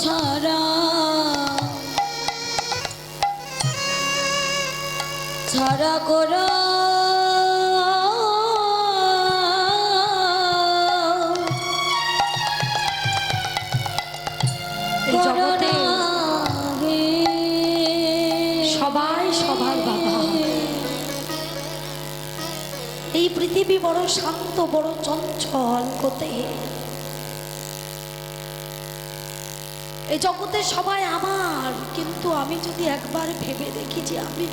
ছাড়া ছাড়া করো এই জগতে সবাই সবার বাবা। এই পৃথিবী বড় শান্ত, বড় চঞ্চল কোতে। এই জগতে সবাই আমার, কিন্তু আমি যদি একবার ভেবে দেখি যে আমি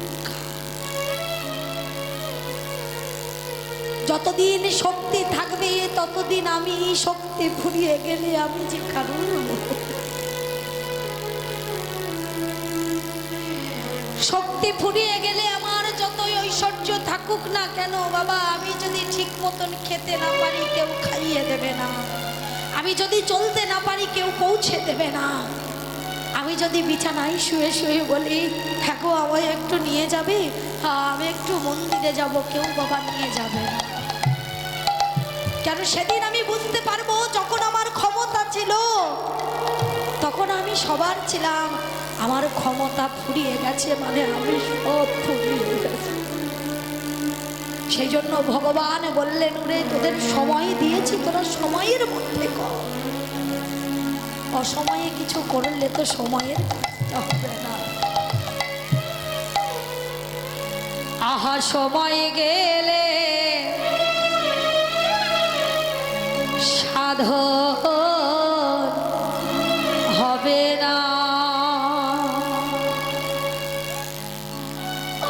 যতদিন শক্তি থাকবে ততদিন আমি, শক্তি ফুরিয়ে গেলে আমি যে কারণ শক্তি ফুরিয়ে গেলে আমার যতই ঐশ্বর্য থাকুক না কেন বাবা, আমি যদি ঠিক মতন খেতে না পারি কেউ খাইয়ে দেবে না, আমি যদি চলতে না পারি কেউ পৌঁছে দেবে না, আমি যদি বিছানায় শুয়ে শুয়ে বলি হ্যাঁ গো আমায় একটু নিয়ে যাবে, আমি একটু মন্দিরে যাব, কেউ বাবা নিয়ে যাবে না। কেন সেদিন আমি বুঝতে পারবো যখন আমার ক্ষমতা ছিল তখন আমি সবার ছিলাম, আমার ক্ষমতা ফুরিয়ে গেছে মানে আমি সব ফুরিয়ে গেছি। সেই জন্য ভগবান বললেন রে তোদের সময় দিয়েছি, তোরা সময়ের মধ্যে কর, অসময়ে কিছু করলে তো সময়ের হবে না। আহা সময় গেলে সাধন হবে না,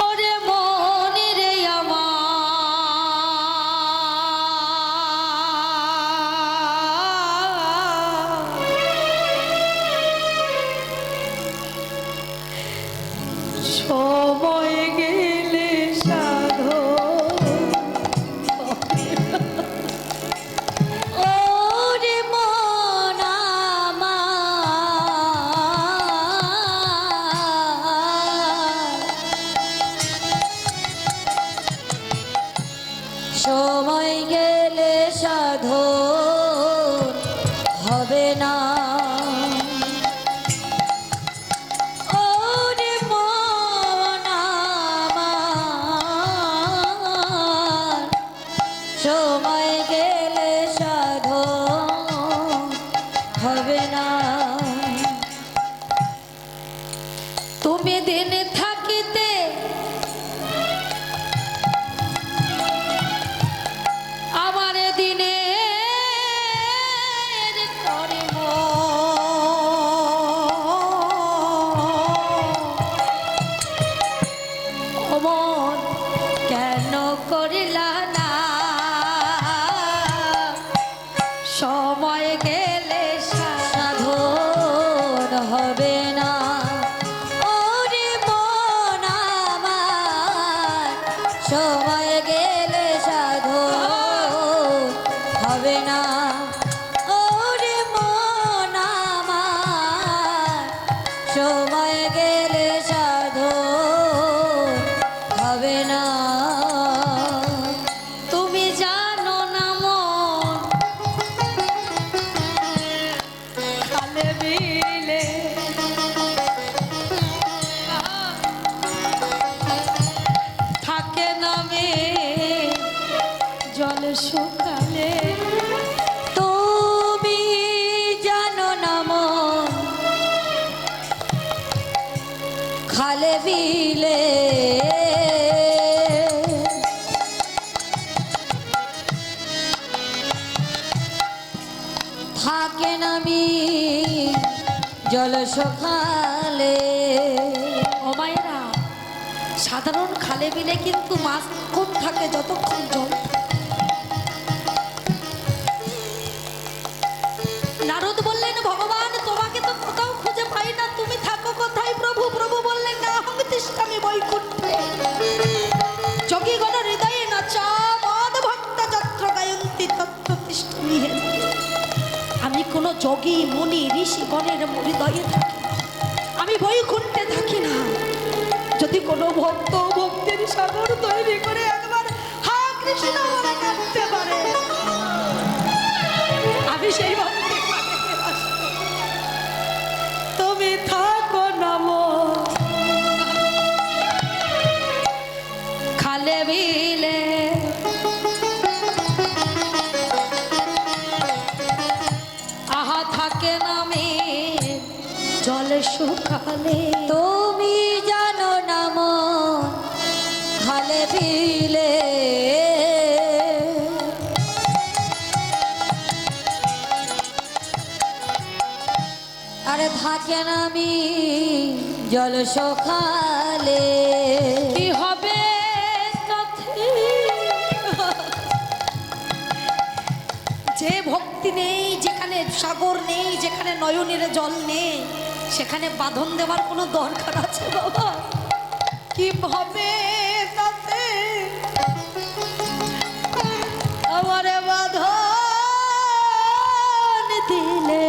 ওরে মনে রে আমার সময় গেলে সাধন ওরে মন আমার সময় গেলে সাধন হবে না, ওরে মন আমার সময় গেলে সাধন হবে না। তুমি দিন থাকিতে আমার দিনে করিব, অমন কেন করিলা না, সময় গেলে সাধন হবে না, ওরে মন আমার সময় গেলে সাধন হবে না, ওরে মন আমার সময় গেলে সাধন হবে না। তুমি জানো না মন খালে বিলে থাকে নামে জল শুকালে, তুমি জানো না মন খালে বিলে থাকে নামি জল সকালে। ও মায়েরা, সাধারণ খালে বিলে কিন্তু মাছ কম থাকে যতক্ষণ জল। নারদ বললেন ভগবান তোমাকে তো কোথাও খুঁজে পাই না, তুমি থাকো কোথায় প্রভু? প্রভু বললেন না হং তিষ্ঠামি বৈকুণ্ঠে যোগীগণ হৃদয়ে নাচা মদ ভক্ত যত্র গায়ন্তি তত্র তিষ্ঠামি। আমি কোনো যোগী মুনি ঋষি গণের হৃদয়ে থাকি, আমি বৈকুণ্ঠে থাকি না। যদি কোনো ভক্ত ভক্তির সাগর তৈরি করে একবার হা কৃষ্ণ বলে কাঁদতে পারে, আমি সেই ভক্তি থাকে নামে জল শুকালে। তুমি জানো না মন খালে বিলে আরে থাকে না আমি জল সখালে। কি হবে সাথী? যে ভক্তি নেই, যেখানে সাগর নেই, যেখানে নয়নের জল নেই, সেখানে বাঁধন দেওয়ার কোনো দরকার আছে বাবা? কি হবে তাতে আমারে বাঁধন দিলে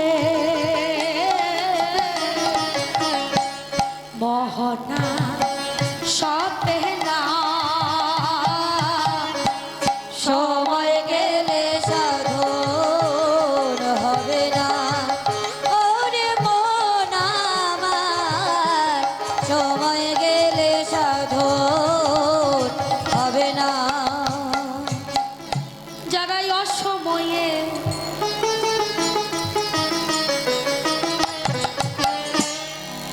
মোহনা সপে না সময় গেলে সাধন হবে না। ওরে মন আমার সময় গেলে সাধন হবে না। যারাই অসময়ে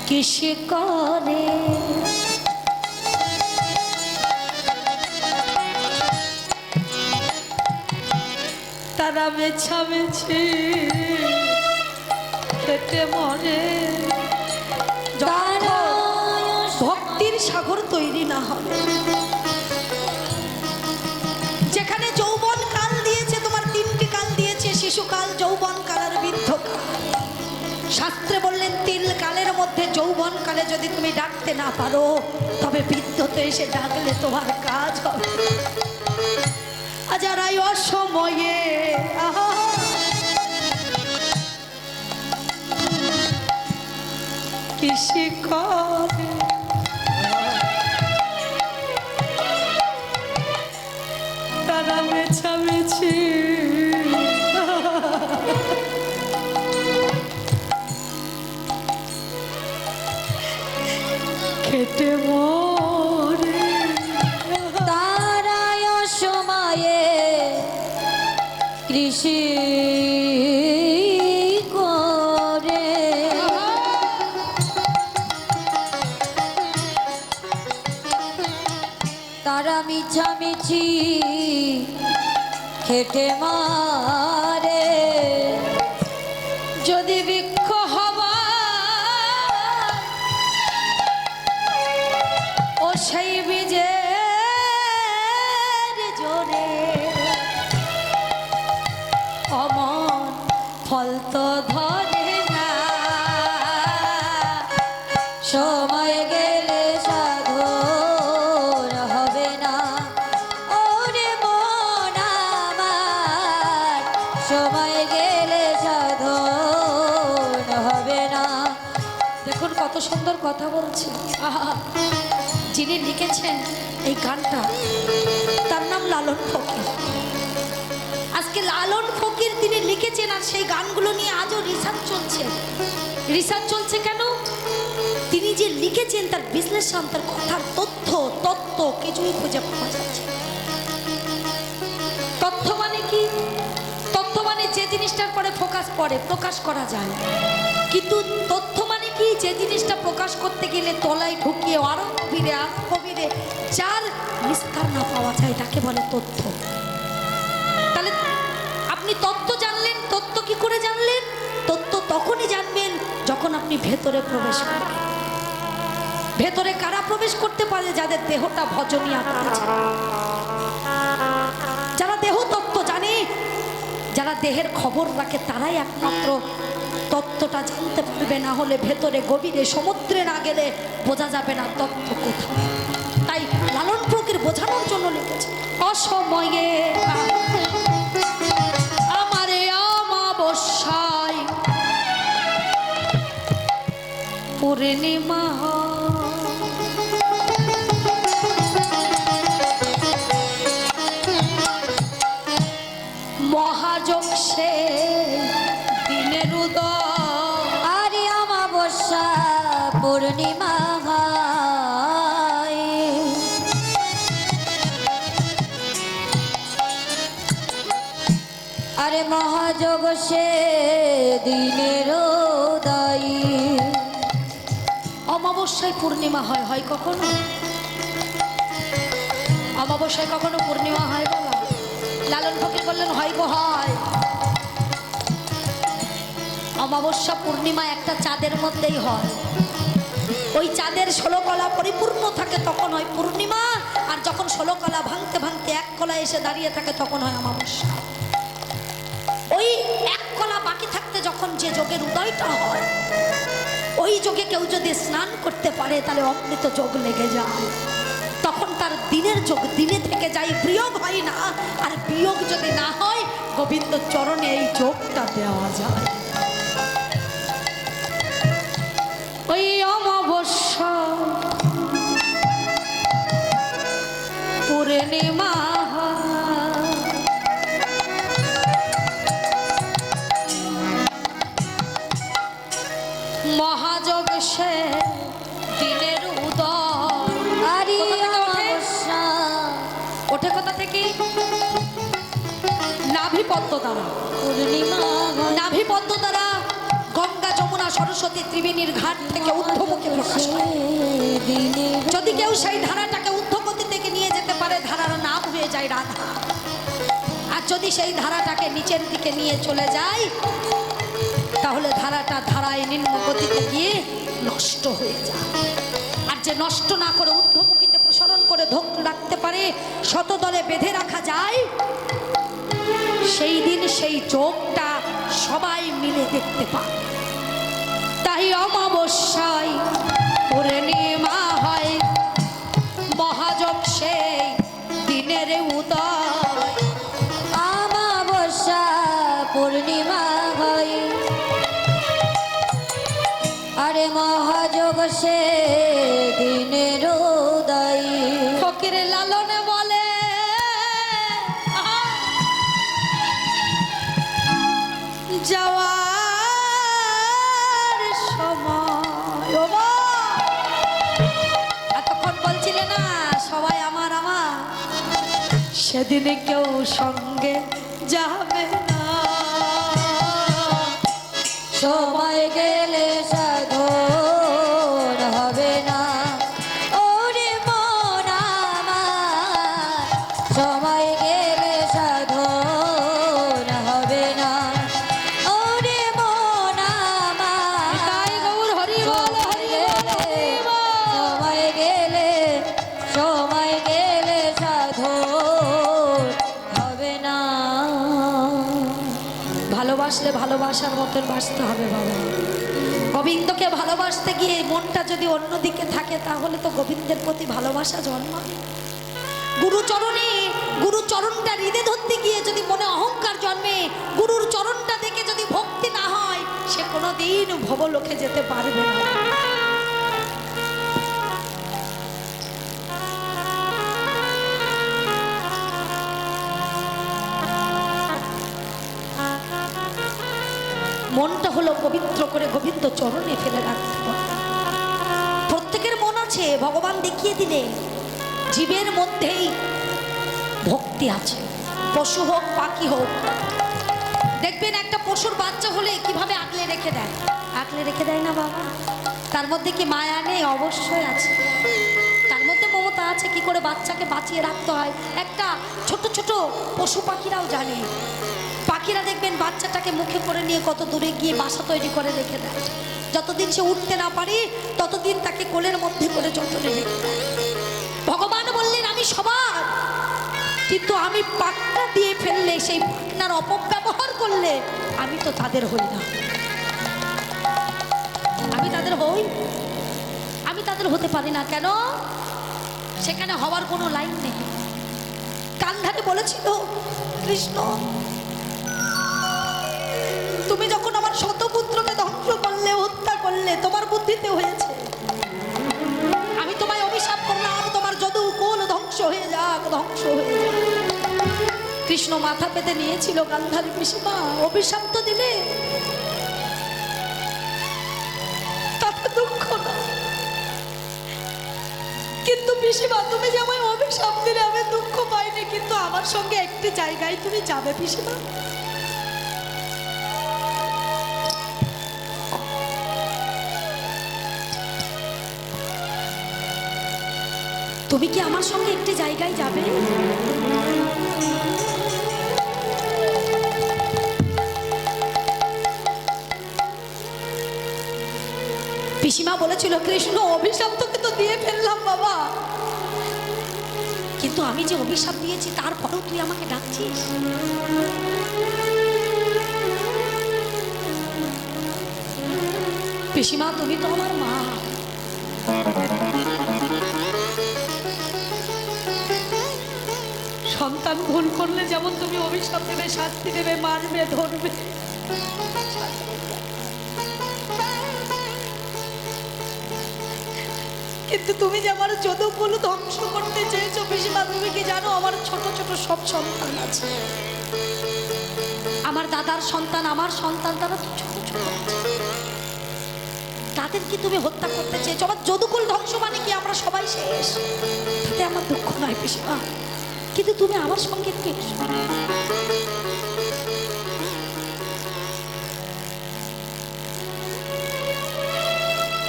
কৃষি করে তারা মেছামেছি খেতে মরে। তারা ভক্তির সাগর তৈরি না হবে, যেখানে যৌবন কাল দিয়েছে, তোমার তিনটি কাল দিয়েছে, শিশুকাল, যৌবন কাল আর বৃদ্ধকাল। শাস্ত্রে বললেন তিন কালের মধ্যে যৌবন কালে যদি তুমি ডাকতে না পারো, তবে বৃদ্ধতে এসে ডাকলে তোমার কাজ হবে। আর যারা এই অসময়ে কৃষি করে তারা মেছামেছি খেটে মরে। তারাই অসময়ে কৃষি করে তারা মিছামিছি খেটে মারে। যদি বৃক্ষ হবা ও সেই বীজের জোরে অমন ফল তো ধরে না। সময় গেলে সাধন হবে না। ওরে মন আমার সময় গেলে সাধন হবে না। দেখুন কত সুন্দর কথা বলছে। আহা, যিনি লিখেছেন এই গানটা তার নাম লালন ফকির। আজকে লালন ফকির তিনি লিখেছেন, আর সেই গানগুলো নিয়ে আজও রিসার্চ চলছে। রিসার্চ চলছে কেন? তিনি যে লিখেছেন তার বিশ্লেষণ, তার কথার তত্ত্ব কিছুই খুঁজে পাওয়া যাচ্ছে। তথ্য মানে কি? তথ্য মানে যে জিনিসটার পরে প্রকাশ করা যায়। কিন্তু তথ্য মানে কি? যে জিনিসটা প্রকাশ করতে গেলে তলায় ঢুকিয়ে আরো গভীরে যার নিস্তার না পাওয়া যায় তাকে বলে তথ্য। তাহলে আপনি তত্ত্ব জানলেন, তত্ত্ব কি করে জানলেন? তত্ত্ব তখনই জানবেন যখন আপনি ভেতরে প্রবেশ করবেন। ভেতরে কারা প্রবেশ করতে পারে? যাদের দেহটা ভজনীয় আছে, যারা দেহ তত্ত্ব জানে, যারা দেহের খবর রাখে, তারাই একমাত্র তত্ত্বটা জানতে পারবে। না হলে ভেতরে গভীরে সমুদ্রে না গেলে বোঝা যাবে না তত্ত্ব কোথায়। তাই লালন ফকির বোঝানোর জন্য লিখেছে অসময়ে আমারে অমাবস্যায় পূর্ণিমা মহাযোগ সে দিনের উদয়। আরে অমাবস্যা পূর্ণিমা হয়, আরে মহাযোগ সে দিনের দায়ী। অমাবস্যায় পূর্ণিমা হয়, হয় কখনো? অমাবস্যায় কখনো পূর্ণিমা হয় বাবা? লালন ফকির বললেন হয় গো হয়। অমাবস্যা পূর্ণিমা একটা চাঁদের মধ্যেই হয়। ওই চাঁদের 16 কলা পরিপূর্ণ থাকে তখন হয় পূর্ণিমা, আর যখন 16 কলা ভাঙতে ভাঙতে এক কলা এসে দাঁড়িয়ে থাকে তখন হয় অমাবস্যা। ওই এক কলা বাকি থাকতে যখন যে যোগের উদয়টা হয়, ওই যোগে কেউ যদি স্নান করতে পারে তাহলে অমৃত যোগ লেগে যায়। তখন তার দিনের যোগ দিনে থেকে যায়, বিয়োগ হয় না। আর বিয়োগ যদি না হয়, গোবিন্দ চরণে এই যোগটা দেওয়া যায়। ওই অমাবস্যা পূর্ণিমা মহাযোগ সে দিনের উদয়। আরে অমাবস্যা ওঠে কোথা থেকে? নাভিপদ্ম দ্বারা। পূর্ণিমা নাভিপদ্ম দ্বারা গঙ্গা যমুনা সরস্বতী ত্রিবেণীর ঘাট থেকে ঊর্ধ্বমুখী প্রকাশ পায়। দিনের যদি কেউ সেই ধারাটাকে ঊর্ধ্বগতি থেকে নিয়ে যেতে পারে, ধারার নাম হয়ে যায় রাধা। আর যদি সেই ধারাটাকে নিচের দিকে নিয়ে চলে যায়, তাহলে ধারাটা ধারায় নিম্ন গতিতে গিয়ে নষ্ট হয়ে যায়। আর যে নষ্ট না করে ঊর্ধ্বমুখীতে প্রসারণ করে ধরে রাখতে পারে, শতদলে বেঁধে রাখা যায়, সেই দিন সেই যোগটা সবাই মিলে দেখতে পায়। তাই অমাবস্যায় পূর্ণিমা হয়, মহাযোগ সেই দিনের উদয়। অমাবস্যা পূর্ণিমা হয়, আরে মহাযোগ সে দিনের দায়ী। ফকির লালনে বলে যাওয়ার সময়। ও মা, এতক্ষণ বলছিলে না সবাই আমার আমার, সেদিনে কেউ সঙ্গে যাবে না। সময় গেলে সাধন হবে না, ওরে মন আমার। সময় গেলে সাধন হবে না, ওরে মন আমার। তাই গৌর হরি বল, হরি বল, হরি বল। সময় গেলে সাধন হবে না। ভালোবাসলে ভালোবাসার মতন বাসতে হবে বাবা। গোবিন্দকে ভালোবাসতে গিয়ে মনটা যদি অন্যদিকে থাকে, তাহলে তো গোবিন্দের প্রতি ভালোবাসা জন্মাবে। গুরুর চরণটা হৃদে ধরতে গিয়ে যদি মনে অহংকার জন্মে, গুরুর চরণটা দেখে যদি ভক্তি না হয়, সে কোনোদিন ভবলোকে যেতে পারবে না। মনটা হলো পবিত্র করে গোবিন্দ চরণে ফেলে রাখতে হবে। প্রত্যেকের মন আছে, ভগবান দেখিয়ে দিলে জীবের মধ্যেই ভক্তি আছে। পশু হোক পাখি হোক, দেখবেন একটা পশুর বাচ্চা হলে কিভাবে আগলে রেখে দেয়, আগলে রেখে দেয় না বাবা? তার মধ্যে কি মায়া নেই? অবশ্যই আছে। তার মধ্যে মমতা আছে, কি করে বাচ্চাকে বাঁচিয়ে রাখতে হয়। একটা ছোট ছোট পশু পাখিরাও জানে। পাখিরা দেখবেন বাচ্চাটাকে মুখে করে নিয়ে কত দূরে গিয়ে বাসা তৈরি করে রেখে দেয়। যতদিন সে উঠতে না পারে, ততদিন তাকে কোলের মধ্যে করে যত্নে রেখে দেয়। ভগবান বললেন আমি সবার, কিন্তু আমি পাখনা দিয়ে ফেললে, সেই পাখনার অপব্যবহার করলে, আমি তো তাদের হই না। আমি তাদের হই? আমি তাদের হতে পারি না। কেন? সেখানে হওয়ার কোনো লাইন নেই। গান্ধারে বলেছিল কৃষ্ণ, তুমি যখন আমার শতপুত্রকে ধ্বংস করলে, হত্যা করলে, তোমার বুদ্ধিতে হয়েছে। আমি তোমায় অভিশাপ করলাম, তোমার যদুকুল ধ্বংস হয়ে যাক, ধ্বংস হয়ে যাক। কৃষ্ণ মাথা পেতে নিয়েছিল, গান্ধারী পিসিমা অভিশাপ তো দিলে, তাতে দুঃখ না। কিন্তু পিসিমা, তুমি যে আমায় অভিশাপ দিলে, আমি দুঃখ পাইনি, কিন্তু আমার সঙ্গে একটি জায়গায় তুমি যাবে পিসিমা। তুমি কি আমার সঙ্গে একটি জায়গায় যাবে? পিসিমা বলেছিল, কৃষ্ণ অভিশাপ তোকে তো দিয়ে ফেললাম বাবা, কিন্তু আমি যে অভিশাপ দিয়েছি তারপরেও তুই আমাকে ডাকছিস। পিসিমা তুমি তো আমার মা, সন্তান ভুল করলে যেমন তুমি অভিশাপ দেবে, শাস্তি দেবে, মারবে, ধরবে, কিন্তু তুমি যে আমার যদুকুল ধ্বংস করতে চেয়েছো পিসিমা, তুমি কি জানো আমার ছোট ছোট সব সন্তান আছে, আমার দাদার সন্তান, আমার সন্তান, তারা তো ছোট ছোট আছে। তাদের কি তুমি হত্যা করতে চেয়েছো? আমার যদুকুল ধ্বংস মানে কি আমরা সবাই শেষ, তাতে আমার দুঃখ নয় পিসিমা, কিন্তু তুমি আমার সঙ্গে একটু এসো।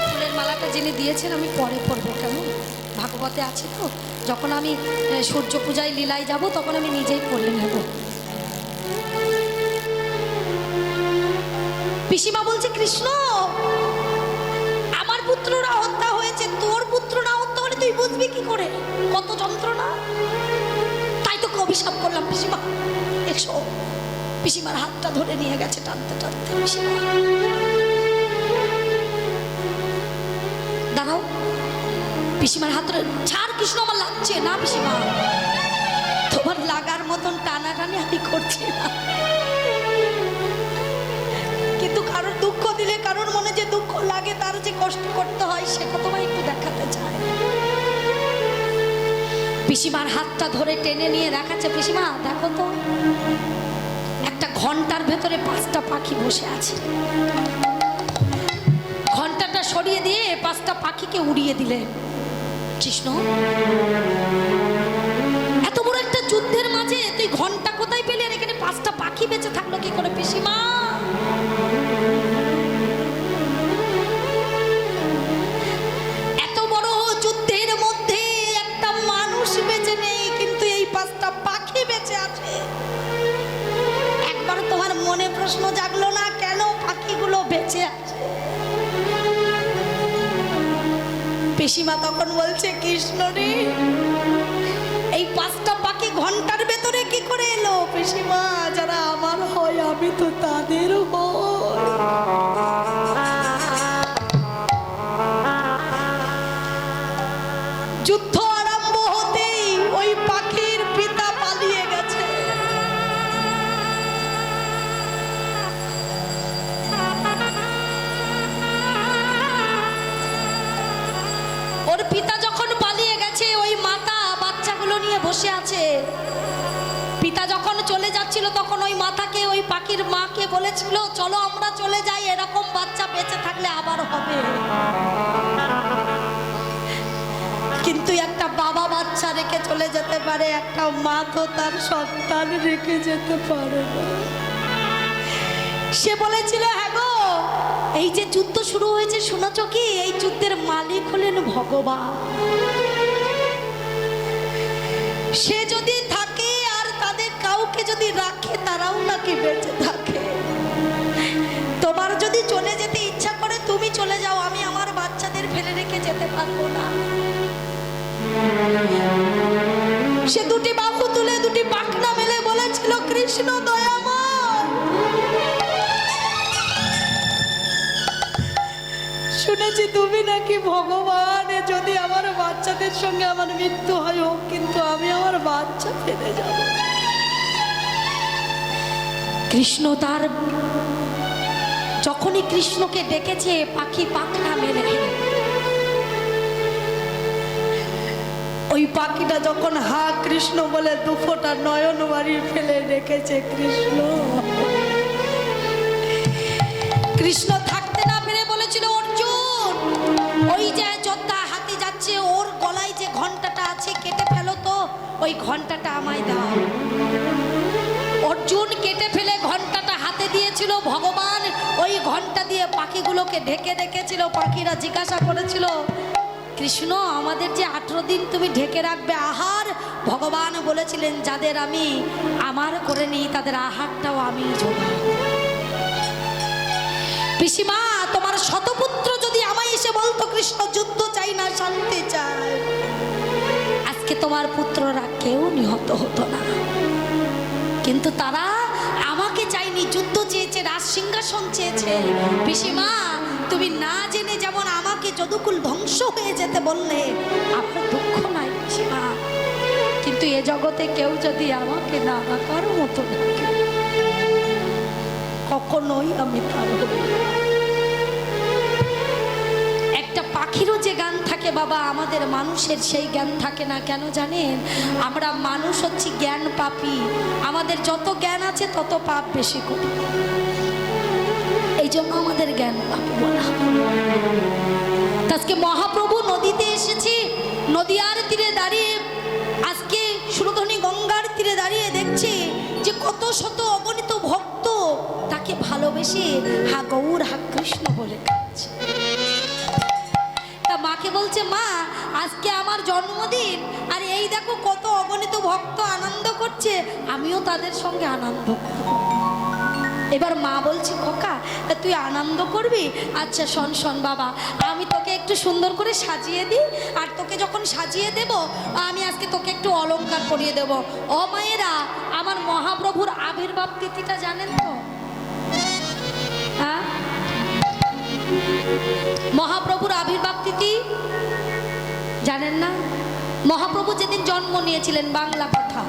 ফুলের মালাটা যিনি দিয়েছেন আমি পরে পরবো, কেমন? ভাগবতে আছে তো, যখন আমি সূর্য পূজায় লীলায় যাব তখন আমি নিজেই পড়ে নেব। পিসিমা বলছে, কৃষ্ণ আমার পুত্ররা হত্যা হয়েছে, তোর পুত্র না হত্যা হলে তুই বুঝবি কি করে কত যন্ত্রণা? তাই তোকে অভিশাপ করলাম পিসিমা, এসো। পিসিমার হাতটা ধরে নিয়ে গেছে টানতে টানতে। পিসিমা দাঁড়াও, পিসিমার হাত ধরে, ছাড় কৃষ্ণ আমার লাগছে না। পিসিমা তোমার লাগার মতন টানাটানি আমি করছি না, কিন্তু কারোর দুঃখ দিলে, কারোর মনে যে দুঃখ লাগে, তার যে কষ্ট করতে হয় সেটা তোমায় একটু দেখাতে চায়। পিসিমার হাতটা ধরে টেনে নিয়ে দেখাচ্ছে, পিসিমা দেখো তো, একটা ঘন্টার ভেতরে 5টা পাখি বসে আছে। ঘন্টাটা সরিয়ে দিয়ে 5টা পাখিকে উড়িয়ে দিলেন। কৃষ্ণ এত বড় একটা যুদ্ধের মাঝে তুই ঘন্টা কোথায় পেলি, আর এখানে 5টা পাখি বেঁচে থাকলো কি করে? পিসিমা এত বড় যুদ্ধের মধ্যে একটা মানুষ বেঁচে নেই, কিন্তু এই 5টা পাখি বেঁচে আছে। একবার তোমার মনে প্রশ্ন জাগলো না কেন পাখিগুলো বেঁচে আছে? পিসিমা তখন বলছে, কৃষ্ণ রে, এই 5টা পাখি ঘন্টার ভেতরে কি করে এলো? পিসিমা যারা আমার হয় আমি তো তাদের হই। যুদ্ধ আরম্ভ হতেই ওই পাখির পিতা পালিয়ে গেছে। ওর পিতা যখন পালিয়ে গেছে, ওই মাতা বাচ্চাগুলো নিয়ে বসে আছে। পিতা যখন চলে যাচ্ছিল তখন ওই মাতাকে, ওই পাখির মাকে বলেছিল, চলো আমরা চলে যাই, এরকম বাচ্চা বেঁচে থাকলে আবার হবে। কিন্তু একটা বাবা বাচ্চা রেখে চলে যেতে পারে, একটা মা তো তার সন্তান রেখে যেতে পারে না। সে বলেছিল, হ্যাঁ গো, এই যে যুদ্ধ শুরু হয়েছে শুনেছ কি, এই যুদ্ধের মালিক হলেন ভগবান। সে যদি থাকে আর তাদের কাউকে যদি রাখে, তারাও নাকি বেঁচে থাকে। তোমার যদি চলে যেতে ইচ্ছা করে তুমি চলে যাও, আমি আমার বাচ্চাদের ফেলে রেখে যেতে পারবো না। সে 2টি বাহু তুলে 2টি পাখনা মেলে বলেছিল, কৃষ্ণ দয়াময়, শুনেছি তুমি নাকি ভগবান, যদি আমার বাচ্চাদের সঙ্গে আমার মৃত্যু হয় হোক, কিন্তু আমি আমার বাচ্চা ফেলে যাব। কৃষ্ণ তার যখনই কৃষ্ণকে ডেকেছে, পাখি পাখনা মেলে, ওই পাখিটা যখন হা কৃষ্ণ বলে 2 ফোঁটা নয়ন বাড়ি ফেলে রেখেছে। কৃষ্ণ কৃষ্ণ থাকতে না পেরে বলেছিল, অর্জুন ওই যে যোদ্ধা হাতি যাচ্ছে, ওর গলায় যে ঘন্টাটা আছে কেটে ফেলো তো, ওই ঘন্টাটা আমায় দাও। অর্জুন কেটে ফেলে ঘন্টাটা হাতে দিয়েছিল। ভগবান ওই ঘন্টা দিয়ে পাখিগুলোকে ঢেকে রেখেছিল। পাখিরা জিজ্ঞাসা করেছিল, কৃষ্ণ আমাদের যে 18 দিন তুমি ঢেকে রাখবে আহার, ভগবান বলেছিলেন যাদের আমি আমার করে নিই তাদের আহারটাও আমি যোগাই। পিসিমা, তোমার শতপুত্র যদি আমায় এসে বলতো কৃষ্ণ যুদ্ধ চাই না শান্তি চাই, আজকে তোমার পুত্ররা কেউ নিহত হতো না। কিন্তু তারা আমাকে চাইনি, যুদ্ধ চেয়েছে, রাজ সিংহাসন চেয়েছে। পিসিমা, তুমি না জেনে যেমন আমাকে যদুকুল ধ্বংস হয়ে যেতে বললে, আমার দুঃখ নাই পিসিমা, কিন্তু এ জগতে কেউ যদি আমাকে না রাখার মতো রাখে, কখনোই আমি তার হব না। একটা পাখিরও যে গান থাকে বাবা, আমাদের মানুষের সেই জ্ঞান থাকে না কেন জানেন? আমরা মানুষ হচ্ছি জ্ঞান পাপী, আমাদের যত জ্ঞান আছে তত পাপ বেশি করি, এই জন্য আমাদের জ্ঞান পাপী বলা। আজকে মহাপ্রভু নদীতে এসেছি, নদীয়ার তীরে দাঁড়িয়ে, আজকে সুরধনী গঙ্গার তীরে দাঁড়িয়ে দেখছি যে কত শত অগণিত ভক্ত তাকে ভালোবেসে হা গৌর হা কৃষ্ণ বলে ডাকছে। তা মাকে বলছে, মা আজকে আমার জন্মদিন, আর এই দেখো কত অগণিত ভক্ত আনন্দ করছে, আমিও তাদের সঙ্গে আনন্দ করব। এবার মা বলছে, খোকা তুই আনন্দ করবি? আচ্ছা শোন শোন বাবা, আমি তোকে একটু সুন্দর করে সাজিয়ে দিই, আর তোকে যখন সাজিয়ে দেব আমি আজকে তোকে একটু অলংকার পরিয়ে দেব। ও মায়েরা, আমার মহাপ্রভুর আবির্ভাব তিথিটা জানেন তো? হ্যাঁ, মহাপ্রভুর আবির্ভাব তিথি জানেন না? মহাপ্রভু যেদিন জন্ম নিয়েছিলেন, বাংলা কথা